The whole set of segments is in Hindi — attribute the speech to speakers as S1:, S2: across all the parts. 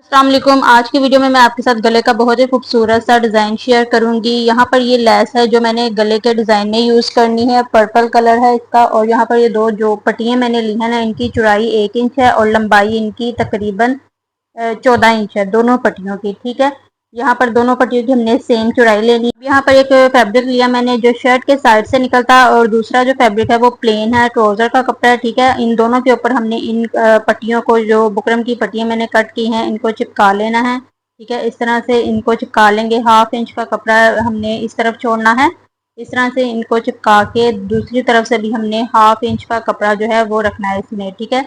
S1: अस्सलाम वालेकुम। आज की वीडियो में मैं आपके साथ गले का बहुत ही खूबसूरत सा डिज़ाइन शेयर करूंगी। यहाँ पर ये लेस है जो मैंने गले के डिज़ाइन में यूज़ करनी है। पर्पल कलर है इसका और यहाँ पर ये दो जो पट्टियाँ मैंने ली हैं ना, इनकी चौड़ाई 1 इंच है और लंबाई इनकी तकरीबन 14 इंच है दोनों पट्टियों की। ठीक है, यहाँ पर दोनों पट्टियों की हमने सेम चौड़ाई लेनी है। यहाँ पर एक फैब्रिक लिया मैंने जो शर्ट के साइड से निकलता है और दूसरा जो फैब्रिक है वो प्लेन है, ट्राउजर का कपड़ा है। ठीक है, इन दोनों के ऊपर हमने इन पट्टियों को, जो बुकरम की पट्टियाँ मैंने कट की हैं, इनको चिपका लेना है। ठीक है, इस तरह से इनको चिपका लेंगे। 1/2 इंच का कपड़ा हमने इस तरफ छोड़ना है। इस तरह से इनको चिपका के दूसरी तरफ से भी हमने 1/2 इंच का कपड़ा जो है वो रखना है इसमें। ठीक है,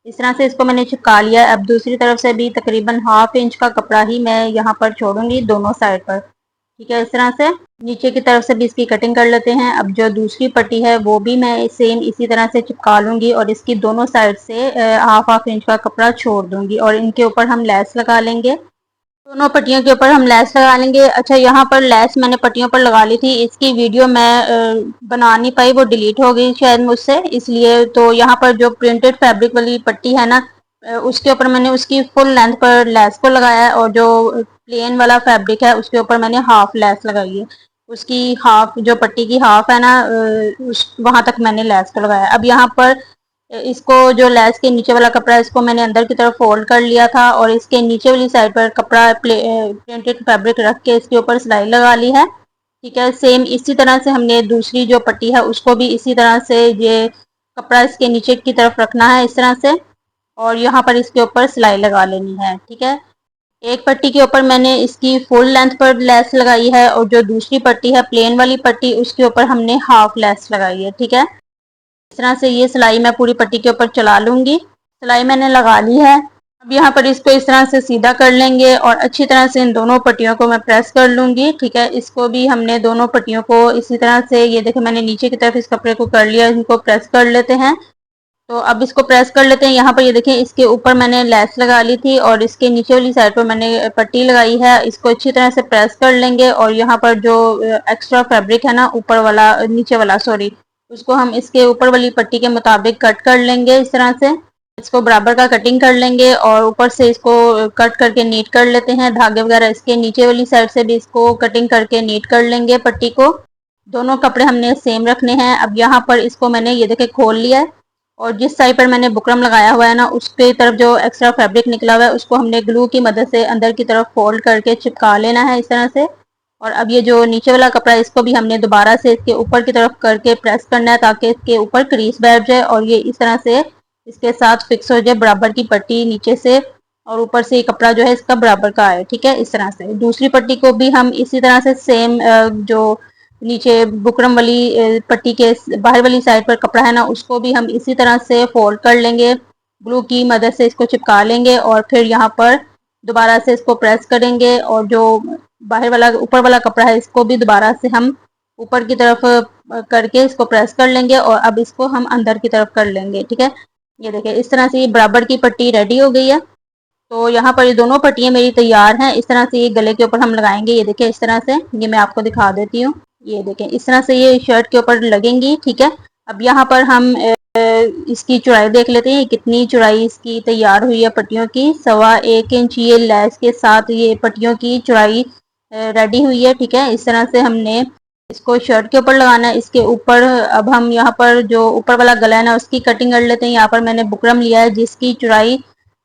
S1: इस तरह से इसको मैंने चिपका लिया। अब दूसरी तरफ से भी तकरीबन 1/2 इंच का कपड़ा ही मैं यहाँ पर छोड़ूंगी दोनों साइड पर। ठीक है, इस तरह से नीचे की तरफ से भी इसकी कटिंग कर लेते हैं। अब जो दूसरी पट्टी है वो भी मैं सेम इसी तरह से चिपका लूंगी और इसकी दोनों साइड से 1/2 इंच का कपड़ा छोड़ दूंगी और इनके ऊपर हम लेस लगा लेंगे। दोनों पट्टियों के ऊपर हम लेस लगा लेंगे। अच्छा, यहाँ पर लेस मैंने पट्टियों पर लगा ली थी, इसकी वीडियो मैं बना नहीं पाई, वो डिलीट हो गई शायद मुझसे, इसलिए। तो यहाँ पर जो प्रिंटेड फैब्रिक वाली पट्टी है ना, उसके ऊपर मैंने उसकी फुल लेंथ पर लेस को लगाया है और जो प्लेन वाला फैब्रिक है उसके ऊपर मैंने हाफ लेस लगाई है। उसकी हाफ, जो पट्टी की हाफ है ना, उस वहां तक मैंने लेस को लगाया। अब यहाँ पर इसको, जो लेस के नीचे वाला कपड़ा है, इसको मैंने अंदर की तरफ फोल्ड कर लिया था और इसके नीचे वाली साइड पर कपड़ा प्रिंटेड फैब्रिक रख के इसके ऊपर सिलाई लगा ली है। ठीक है, सेम इसी तरह से हमने दूसरी जो पट्टी है उसको भी इसी तरह से ये कपड़ा इसके नीचे की तरफ रखना है इस तरह से, और यहाँ पर इसके ऊपर सिलाई लगा लेनी है। ठीक है, एक पट्टी के ऊपर मैंने इसकी फुल लेंथ पर लेस लगाई है और जो दूसरी पट्टी है प्लेन वाली पट्टी, उसके ऊपर हमने हाफ लेस लगाई है। ठीक है, इस तरह से ये सिलाई मैं पूरी पट्टी के ऊपर चला लूंगी। सिलाई मैंने लगा ली है। अब यहाँ पर इसको इस तरह से सीधा कर लेंगे और अच्छी तरह से इन दोनों पट्टियों को मैं प्रेस कर लूंगी। ठीक है, इसको भी हमने दोनों पट्टियों को इसी तरह से, ये देखें मैंने नीचे की तरफ इस कपड़े को कर लिया, इनको प्रेस कर लेते हैं। तो अब इसको प्रेस कर लेते हैं। यहाँ पर ये देखें, इसके ऊपर मैंने लेस लगा ली थी और इसके नीचे वाली साइड पर मैंने पट्टी लगाई है। इसको अच्छी तरह से प्रेस कर लेंगे और यहाँ पर जो एक्स्ट्रा फैब्रिक है ना, ऊपर वाला, नीचे वाला सॉरी, उसको हम इसके ऊपर वाली पट्टी के मुताबिक कट कर लेंगे इस तरह से। इसको बराबर का कटिंग कर लेंगे और ऊपर से इसको कट करके नीट कर लेते हैं। धागे वगैरह इसके नीचे वाली साइड से भी इसको कटिंग करके नीट कर लेंगे पट्टी को। दोनों कपड़े हमने सेम रखने हैं। अब यहाँ पर इसको मैंने, ये देखे, खोल लिया है और जिस साइड पर मैंने बुकरम लगाया हुआ है ना, उसके तरफ जो एक्स्ट्रा फैब्रिक निकला हुआ है उसको हमने ग्लू की मदद से अंदर की तरफ फोल्ड करके चिपका लेना है इस तरह से। और अब ये जो नीचे वाला कपड़ा है इसको भी हमने दोबारा से इसके ऊपर की तरफ करके प्रेस करना है ताकि इसके ऊपर क्रीज बैठ जाए और ये इस तरह से इसके साथ फिक्स हो जाए, बराबर की पट्टी नीचे से और ऊपर से ये कपड़ा जो है इसका बराबर का आए। ठीक है, इस तरह से दूसरी पट्टी को भी हम इसी तरह से सेम, जो नीचे बुकरम वाली पट्टी के बाहर वाली साइड पर कपड़ा है ना, उसको भी हम इसी तरह से फोल्ड कर लेंगे, ग्लू की मदद से इसको चिपका लेंगे और फिर यहाँ पर दोबारा से इसको प्रेस करेंगे और जो बाहर वाला, ऊपर वाला कपड़ा है, इसको भी दोबारा से हम ऊपर की तरफ करके इसको प्रेस कर लेंगे और अब इसको हम अंदर की तरफ कर लेंगे। ठीक है, ये देखिए इस तरह से ये बराबर की पट्टी रेडी हो गई है। तो यहाँ पर ये दोनों पट्टियाँ मेरी तैयार हैं। इस तरह से ये गले के ऊपर हम लगाएंगे। ये देखिए इस तरह से, ये मैं आपको दिखा देती हूँ। ये देखें इस तरह से ये शर्ट के ऊपर लगेंगी। ठीक है, अब यहाँ पर हम इसकी चौड़ाई देख लेते हैं, कितनी चौड़ाई इसकी तैयार हुई है पट्टियों की। 1.25 इंच ये लेस के साथ ये पट्टियों की चौड़ाई रेडी हुई है। ठीक है, इस तरह से हमने इसको शर्ट के ऊपर लगाना है। इसके ऊपर अब हम यहाँ पर जो ऊपर वाला गला है ना, उसकी कटिंग कर लेते हैं। यहाँ पर मैंने बुकरम लिया है जिसकी चौड़ाई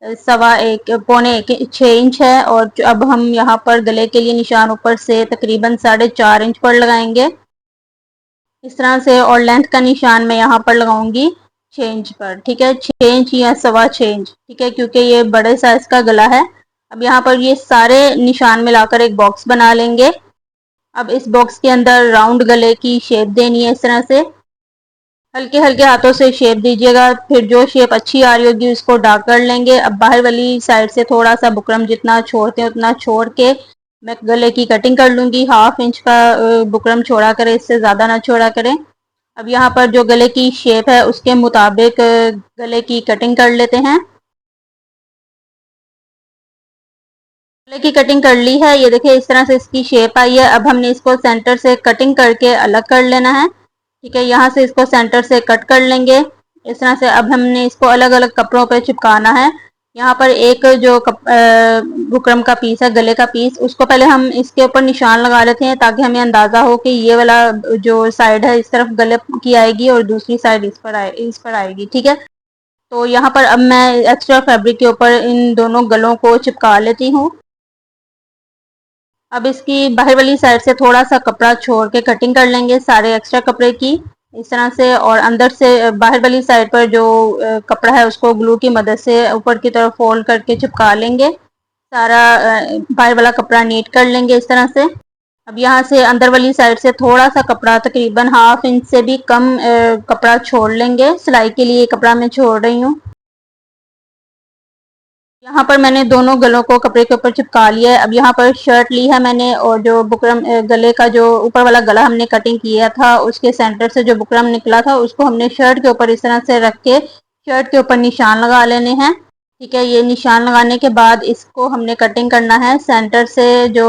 S1: 1.25 6 इंच है और अब हम यहाँ पर गले के लिए निशान ऊपर से तकरीबन 4.5 इंच पर लगाएंगे इस तरह से, और लेंथ का निशान मैं यहाँ पर लगाऊंगी 6 इंच पर। ठीक है, 6 इंच या 6.25 इंच। ठीक है, क्योंकि ये बड़े साइज का गला है। अब यहाँ पर ये सारे निशान मिलाकर एक बॉक्स बना लेंगे। अब इस बॉक्स के अंदर राउंड गले की शेप देनी है इस तरह से, हल्के हल्के हाथों से शेप दीजिएगा। फिर जो शेप अच्छी आ रही होगी उसको डार्क कर लेंगे। अब बाहर वाली साइड से थोड़ा सा बुकरम जितना छोड़ते हैं उतना छोड़ के मैं गले की कटिंग कर लूँगी। 1/2 इंच का बुकरम छोड़ा करें, इससे ज़्यादा ना छोड़ा करें। अब यहाँ पर जो गले की शेप है उसके मुताबिक गले की कटिंग कर लेते हैं। गले की कटिंग कर ली है, ये देखिए इस तरह से इसकी शेप आई है। अब हमने इसको सेंटर से कटिंग करके अलग कर लेना है। ठीक है, यहाँ से इसको सेंटर से कट कर लेंगे इस तरह से। अब हमने इसको अलग अलग कपड़ों पे चिपकाना है। यहाँ पर एक जो बुकरम का पीस है, गले का पीस, उसको पहले हम इसके ऊपर निशान लगा लेते हैं ताकि हमें अंदाजा हो कि ये वाला जो साइड है इस तरफ गले की आएगी और दूसरी साइड इस पर आएगी। ठीक है, तो यहाँ पर अब मैं एक्स्ट्रा फैब्रिक के ऊपर इन दोनों गलों को चिपका लेती हूँ। अब इसकी बाहर वाली साइड से थोड़ा सा कपड़ा छोड़ के कटिंग कर लेंगे सारे एक्स्ट्रा कपड़े की इस तरह से, और अंदर से बाहर वाली साइड पर जो कपड़ा है उसको ग्लू की मदद से ऊपर की तरफ फोल्ड करके चिपका लेंगे। सारा बाहर वाला कपड़ा नीट कर लेंगे इस तरह से। अब यहाँ से अंदर वाली साइड से थोड़ा सा कपड़ा, तकरीबन 1/2 इंच से भी कम कपड़ा छोड़ लेंगे। सिलाई के लिए कपड़ा मैं छोड़ रही हूँ। यहाँ पर मैंने दोनों गलों को कपड़े के ऊपर चिपका लिया है। अब यहाँ पर शर्ट ली है मैंने, और जो बुकरम गले का जो ऊपर वाला गला हमने कटिंग किया था उसके सेंटर से जो बुकरम निकला था उसको हमने शर्ट के ऊपर इस तरह से रख के शर्ट के ऊपर निशान लगा लेने हैं। ठीक है, ये निशान लगाने के बाद इसको हमने कटिंग करना है। सेंटर से जो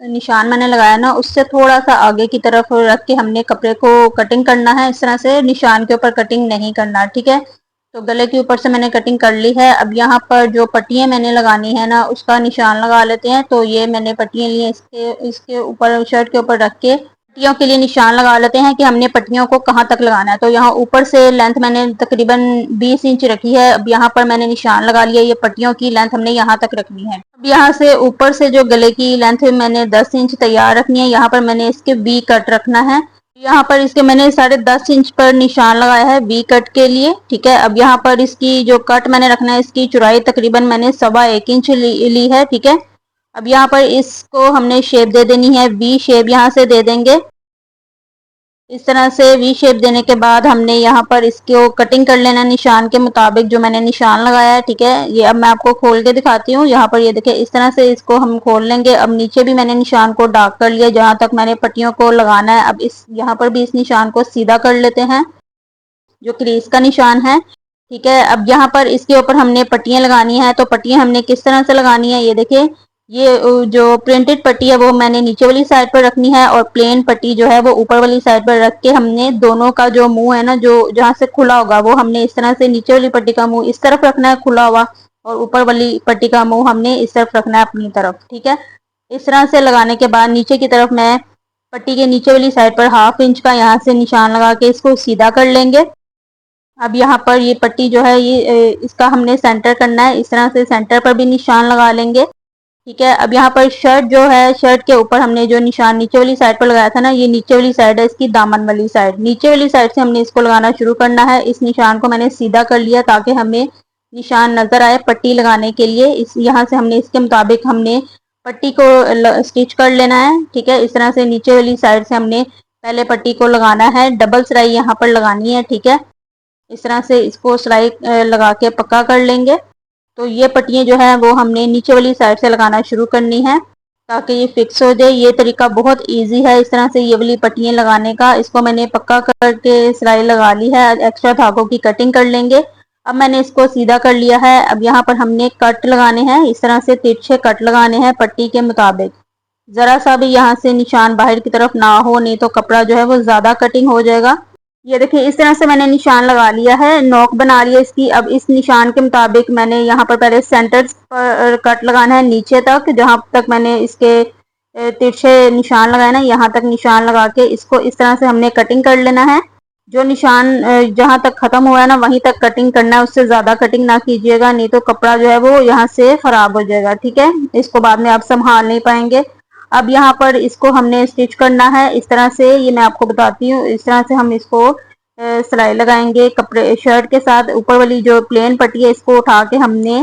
S1: निशान मैंने लगाया ना उससे थोड़ा सा आगे की तरफ रख के हमने कपड़े को कटिंग करना है इस तरह से, निशान के ऊपर कटिंग नहीं करना। ठीक है, तो गले के ऊपर से मैंने कटिंग कर ली है। अब यहाँ पर जो पट्टियाँ मैंने लगानी है ना उसका निशान लगा लेते हैं। तो ये मैंने पट्टियाँ ली हैं, इसके ऊपर शर्ट के ऊपर रख के पट्टियों के लिए निशान लगा लेते हैं कि हमने पट्टियों को कहाँ तक लगाना है। तो यहाँ ऊपर से लेंथ मैंने तकरीबन 20 इंच रखी है। अब यहाँ पर मैंने निशान लगा लिया, ये पट्टियों की लेंथ हमने यहाँ तक रखनी है। अब यहाँ से ऊपर से जो गले की लेंथ मैंने 10 इंच तैयार रखनी है। यहाँ पर मैंने इसके वी कट रखना है। यहाँ पर इसके मैंने 10.5 इंच पर निशान लगाया है वी कट के लिए। ठीक है, अब यहाँ पर इसकी जो कट मैंने रखना है इसकी चौड़ाई तकरीबन मैंने 1.25 इंच ली है। ठीक है, अब यहाँ पर इसको हमने शेप दे देनी है, वी शेप यहाँ से दे देंगे। इस तरह से वी शेप देने के बाद हमने यहाँ पर इसको कटिंग कर लेना निशान के मुताबिक जो मैंने निशान लगाया है। ठीक है, ये अब मैं आपको खोल के दिखाती हूँ। यहाँ पर ये देखिए इस तरह से इसको हम खोल लेंगे। अब नीचे भी मैंने निशान को डार्क कर लिया जहाँ तक मैंने पट्टियों को लगाना है। अब इस यहाँ पर भी इस निशान को सीधा कर लेते हैं जो क्रीज का निशान है। ठीक है, अब यहाँ पर इसके ऊपर हमने पट्टियाँ लगानी है। तो पट्टियाँ हमने किस तरह से लगानी है, ये देखिए, ये जो प्रिंटेड पट्टी है वो मैंने नीचे वाली साइड पर रखनी है और प्लेन पट्टी जो है वो ऊपर वाली साइड पर रख के हमने दोनों का जो मुंह है ना, जो जहाँ से खुला होगा वो हमने इस तरह से नीचे वाली पट्टी का मुंह इस तरफ रखना है खुला हुआ, और ऊपर वाली पट्टी का मुंह हमने इस तरफ रखना है अपनी तरफ। ठीक है, इस तरह से लगाने के बाद नीचे की तरफ मैं पट्टी के नीचे वाली साइड पर 1/2 इंच का यहाँ से निशान लगा के इसको सीधा कर लेंगे। अब यहाँ पर ये पट्टी जो है ये इसका हमने सेंटर करना है, इस तरह से सेंटर पर भी निशान लगा लेंगे। ठीक है, अब यहाँ पर शर्ट जो है, शर्ट के ऊपर हमने जो निशान नीचे वाली साइड पर लगाया था ना, ये नीचे वाली साइड है इसकी दामन वाली साइड, नीचे वाली साइड से हमने इसको लगाना शुरू करना है। इस निशान को मैंने सीधा कर लिया ताकि हमें निशान नजर आए पट्टी लगाने के लिए। इस यहाँ से हमने इसके मुताबिक हमने पट्टी को स्टिच कर लेना है। ठीक है, इस तरह से नीचे वाली साइड से हमने पहले पट्टी को लगाना है, डबल सिलाई यहाँ पर लगानी है। ठीक है, इस तरह से इसको सिलाई लगा के पक्का कर लेंगे। तो ये पट्टियाँ जो है वो हमने नीचे वाली साइड से लगाना शुरू करनी है ताकि ये फिक्स हो जाए। ये तरीका बहुत इजी है इस तरह से ये वाली पट्टियाँ लगाने का। इसको मैंने पक्का करके सिलाई लगा ली है, एक्स्ट्रा धागों की कटिंग कर लेंगे। अब मैंने इसको सीधा कर लिया है। अब यहाँ पर हमने कट लगाने हैं, इस तरह से तिरछे कट लगाने हैं पट्टी के मुताबिक। ज़रा सा भी यहाँ से निशान बाहर की तरफ ना हो, नहीं तो कपड़ा जो है वो ज़्यादा कटिंग हो जाएगा। ये देखिए इस तरह से मैंने निशान लगा लिया है, नोक बना लिया इसकी। अब इस निशान के मुताबिक मैंने यहाँ पर पहले सेंटर पर कट लगाना है नीचे तक, जहाँ तक मैंने इसके तिरछे निशान लगाए ना, यहाँ तक निशान लगा के इसको इस तरह से हमने कटिंग कर लेना है। जो निशान जहाँ तक ख़त्म हुआ है ना वहीं तक कटिंग करना है, उससे ज़्यादा कटिंग ना कीजिएगा, नहीं तो कपड़ा जो है वो यहाँ से ख़राब हो जाएगा। ठीक है, इसको बाद में आप संभाल नहीं पाएंगे। अब यहाँ पर इसको हमने स्टिच करना है इस तरह से, ये मैं आपको बताती हूँ। इस तरह से हम इसको सिलाई लगाएंगे कपड़े शर्ट के साथ। ऊपर वाली जो प्लेन पट्टी है इसको उठा के हमने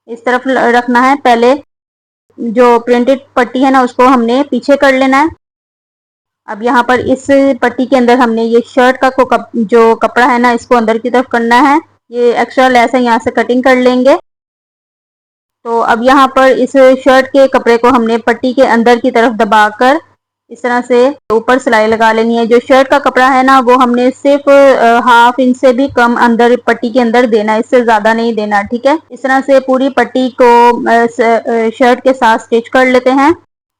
S1: इस तरफ रखना है। पहले जो प्रिंटेड पट्टी है ना उसको हमने पीछे कर लेना है। अब यहाँ पर इस पट्टी के अंदर हमने ये शर्ट का जो कपड़ा है ना इसको अंदर की तरफ करना है। ये एक्स्ट्रा लेस है, यहाँ से कटिंग कर लेंगे। तो अब यहाँ पर इस शर्ट के कपड़े को हमने पट्टी के अंदर की तरफ दबाकर इस तरह से ऊपर सिलाई लगा लेनी है। जो शर्ट का कपड़ा है ना वो हमने सिर्फ 1/2 इंच से भी कम अंदर पट्टी के अंदर देना है, इससे ज़्यादा नहीं देना। ठीक है, इस तरह से पूरी पट्टी को शर्ट के साथ स्टिच कर लेते हैं।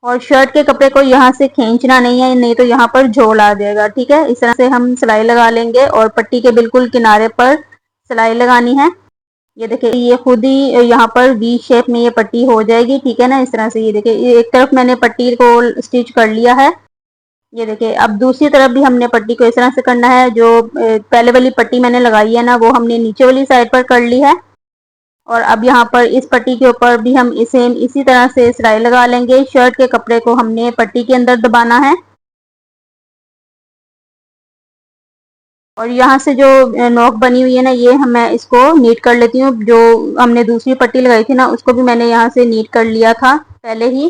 S1: और शर्ट के कपड़े को यहाँ से खींचना नहीं है, नहीं तो यहाँ पर झोल आ जाएगा। ठीक है, इस तरह से हम सिलाई लगा लेंगे और पट्टी के बिल्कुल किनारे पर सिलाई लगानी है। ये देखिए ये खुद ही यहाँ पर वी शेप में ये पट्टी हो जाएगी, ठीक है ना। इस तरह से ये देखिए ये एक तरफ मैंने पट्टी को स्टिच कर लिया है। ये देखिए अब दूसरी तरफ भी हमने पट्टी को इस तरह से करना है। जो पहले वाली पट्टी मैंने लगाई है ना, वो हमने नीचे वाली साइड पर कर ली है। और अब यहाँ पर इस पट्टी के ऊपर भी हम इसी तरह से सिलाई लगा लेंगे। शर्ट के कपड़े को हमने पट्टी के अंदर दबाना है। और यहाँ से जो नोक बनी हुई है ना, ये मैं इसको नीट कर लेती हूँ। जो हमने दूसरी पट्टी लगाई थी ना, उसको भी मैंने यहाँ से नीट कर लिया था पहले ही।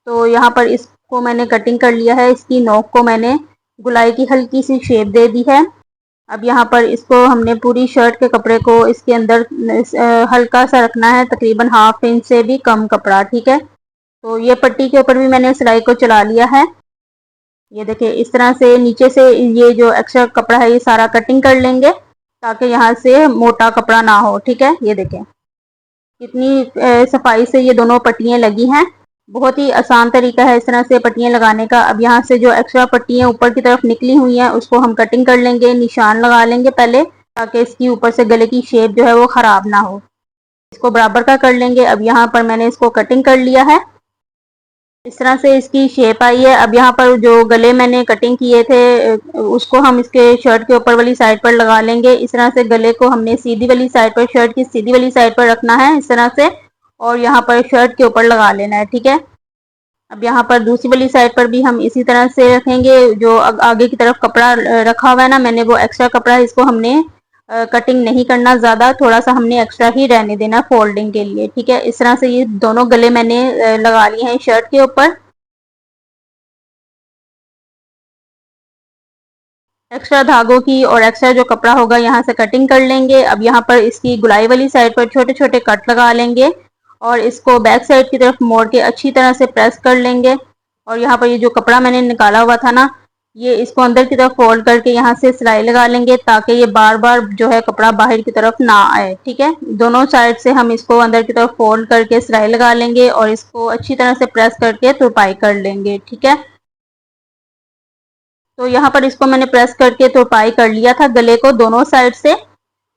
S1: तो यहाँ पर इसको मैंने कटिंग कर लिया है। इसकी नोक को मैंने गुलाई की हल्की सी शेप दे दी है। अब यहाँ पर इसको हमने पूरी शर्ट के कपड़े को इसके अंदर हल्का सा रखना है, तकरीबन हाफ इंच से भी कम कपड़ा, ठीक है। तो ये पट्टी के ऊपर भी मैंने सिलाई को चला लिया है। ये देखिए इस तरह से नीचे से ये जो एक्स्ट्रा कपड़ा है ये सारा कटिंग कर लेंगे, ताकि यहाँ से मोटा कपड़ा ना हो, ठीक है। ये देखें कितनी सफाई से ये दोनों पट्टियाँ लगी हैं। बहुत ही आसान तरीका है इस तरह से पट्टियाँ लगाने का। अब यहाँ से जो एक्स्ट्रा पट्टियाँ ऊपर की तरफ निकली हुई हैं उसको हम कटिंग कर लेंगे, निशान लगा लेंगे पहले, ताकि इसकी ऊपर से गले की शेप जो है वो ख़राब ना हो। इसको बराबर का कर लेंगे। अब यहाँ पर मैंने इसको कटिंग कर लिया है। इस तरह से इसकी शेप आई है। अब यहाँ पर जो गले मैंने कटिंग किए थे उसको हम इसके शर्ट के ऊपर वाली साइड पर लगा लेंगे। इस तरह से गले को हमने सीधी वाली साइड पर, शर्ट की सीधी वाली साइड पर रखना है इस तरह से, और यहाँ पर शर्ट के ऊपर लगा लेना है, ठीक है। अब यहाँ पर दूसरी वाली साइड पर भी हम इसी तरह से रखेंगे। जो आगे की तरफ कपड़ा रखा हुआ है ना मैंने, वो एक्स्ट्रा कपड़ा है, इसको हमने कटिंग नहीं करना ज़्यादा, थोड़ा सा हमने एक्स्ट्रा ही रहने देना फोल्डिंग के लिए, ठीक है। इस तरह से ये दोनों गले मैंने लगा लिए हैं शर्ट के ऊपर। एक्स्ट्रा धागों की और एक्स्ट्रा जो कपड़ा होगा यहाँ से कटिंग कर लेंगे। अब यहाँ पर इसकी गुलाई वाली साइड पर छोटे छोटे कट लगा लेंगे और इसको बैक साइड की तरफ मोड़ के अच्छी तरह से प्रेस कर लेंगे। और यहाँ पर ये जो कपड़ा मैंने निकाला हुआ था ना, ये इसको अंदर की तरफ फोल्ड करके यहाँ से सिलाई लगा लेंगे, ताकि ये बार बार जो है कपड़ा बाहर की तरफ ना आए, ठीक है। दोनों साइड से हम इसको अंदर की तरफ फोल्ड करके सिलाई लगा लेंगे और इसको अच्छी तरह से प्रेस करके तुरपाई कर लेंगे, ठीक है। तो यहाँ पर इसको मैंने प्रेस करके तुरपाई कर लिया था गले को दोनों साइड से।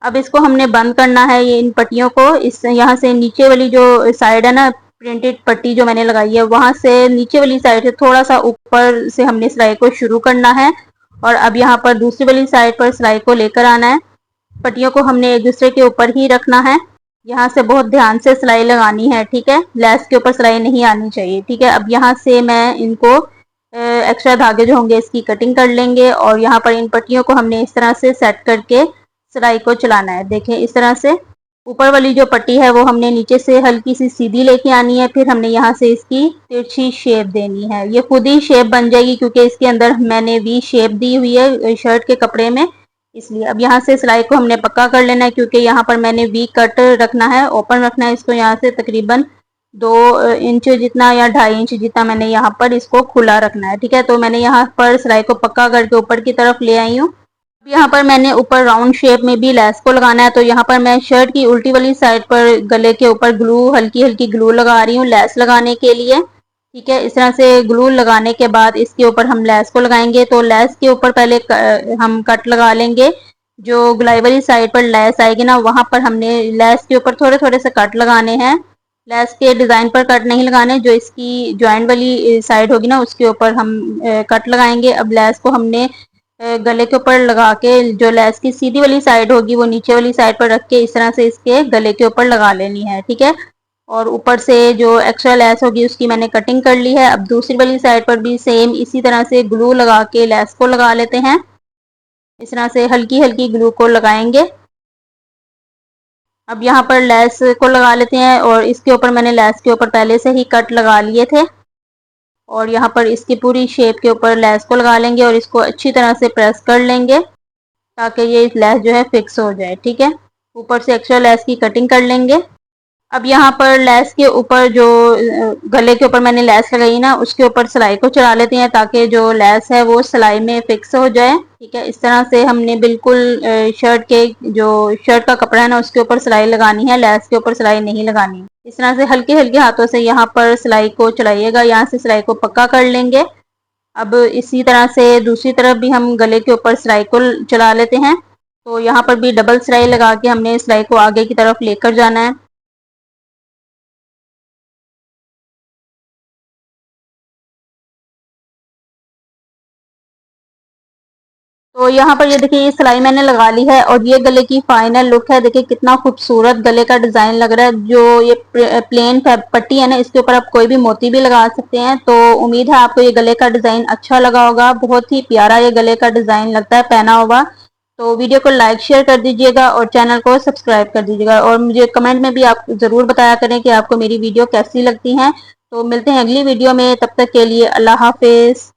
S1: अब इसको हमने बंद करना है, ये इन पट्टियों को इस यहाँ से नीचे वाली जो साइड है ना, प्रिंटेड पट्टी जो मैंने लगाई है, वहाँ से नीचे वाली साइड से थोड़ा सा ऊपर से हमने सिलाई को शुरू करना है। और अब यहाँ पर दूसरी वाली साइड पर सिलाई को लेकर आना है। पट्टियों को हमने एक दूसरे के ऊपर ही रखना है। यहाँ से बहुत ध्यान से सिलाई लगानी है, ठीक है। लेस के ऊपर सिलाई नहीं आनी चाहिए, ठीक है। अब यहाँ से मैं इनको एक्स्ट्रा धागे जो होंगे इसकी कटिंग कर लेंगे और यहाँ पर इन पट्टियों को हमने इस तरह से सेट करके सिलाई को चलाना है। देखें इस तरह से ऊपर वाली जो पट्टी है वो हमने नीचे से हल्की सी सीधी लेके आनी है, फिर हमने यहाँ से इसकी तिरछी शेप देनी है। ये खुद ही शेप बन जाएगी क्योंकि इसके अंदर मैंने वी शेप दी हुई है शर्ट के कपड़े में, इसलिए। अब यहाँ से सिलाई को हमने पक्का कर लेना है, क्योंकि यहाँ पर मैंने वी कट रखना है, ओपन रखना है इसको। यहाँ से तकरीबन 2 इंच जितना या 2.5 इंच जितना मैंने यहाँ पर इसको खुला रखना है, ठीक है। तो मैंने यहाँ पर सिलाई को पक्का करके ऊपर की तरफ ले आई हूँ। यहाँ पर मैंने ऊपर राउंड शेप में भी लेस को लगाना है, तो यहाँ पर मैं शर्ट की उल्टी वाली साइड पर गले के ऊपर ग्लू, हल्की हल्की ग्लू लगा रही हूँ लेस लगाने के लिए, ठीक है। इस तरह से ग्लू लगाने के बाद इसके ऊपर हम लेस को लगाएंगे। तो लेस के ऊपर पहले हम कट लगा लेंगे। जो गुलाई वाली साइड पर लेस आएगी ना, वहाँ पर हमने लेस के ऊपर थोड़े थोड़े से कट लगाने हैं। लेस के डिज़ाइन पर कट नहीं लगाने, जो इसकी जॉइंट वाली साइड होगी ना उसके ऊपर हम कट लगाएंगे। अब लेस को हमने गले के ऊपर लगा के, जो लेस की सीधी वाली साइड होगी वो नीचे वाली साइड पर रख के इस तरह से इसके गले के ऊपर लगा लेनी है, ठीक है। और ऊपर से जो एक्स्ट्रा लेस होगी उसकी मैंने कटिंग कर ली है। अब दूसरी वाली साइड पर भी सेम इसी तरह से ग्लू लगा के लेस को लगा लेते हैं। इस तरह से हल्की हल्की ग्लू को लगाएंगे। अब यहाँ पर लेस को लगा लेते हैं और इसके ऊपर मैंने लेस के ऊपर पहले से ही कट लगा लिए थे और यहाँ पर इसकी पूरी शेप के ऊपर लेस को लगा लेंगे और इसको अच्छी तरह से प्रेस कर लेंगे, ताकि ये लेस जो है फिक्स हो जाए, ठीक है। ऊपर से एक्स्ट्रा लेस की कटिंग कर लेंगे। अब यहाँ पर लेस के ऊपर जो गले के ऊपर मैंने लेस लगाई ना, उसके ऊपर सिलाई को चढ़ा लेते हैं, ताकि जो लेस है वो सिलाई में फिक्स हो जाए, ठीक है। इस तरह से हमने बिल्कुल शर्ट के जो शर्ट का कपड़ा है ना उसके ऊपर सिलाई लगानी है, लेस के ऊपर सिलाई नहीं लगानी। इस तरह से हल्के हल्के हाथों से यहाँ पर सिलाई को चलाइएगा, यहाँ से सिलाई को पक्का कर लेंगे। अब इसी तरह से दूसरी तरफ भी हम गले के ऊपर सिलाई को चला लेते हैं। तो यहाँ पर भी डबल सिलाई लगा के हमने सिलाई को आगे की तरफ लेकर जाना है। तो यहाँ पर ये देखिए ये सिलाई मैंने लगा ली है और ये गले की फाइनल लुक है। देखिए कितना खूबसूरत गले का डिजाइन लग रहा है। जो ये प्लेन पट्टी है ना, इसके ऊपर आप कोई भी मोती भी लगा सकते हैं। तो उम्मीद है आपको ये गले का डिजाइन अच्छा लगा होगा। बहुत ही प्यारा ये गले का डिजाइन लगता है पहना हुआ। तो वीडियो को लाइक शेयर कर दीजिएगा और चैनल को सब्सक्राइब कर दीजिएगा और मुझे कमेंट में भी आप जरूर बताया करें कि आपको मेरी वीडियो कैसी लगती हैं। तो मिलते हैं अगली वीडियो में, तब तक के लिए अल्लाह हाफिज।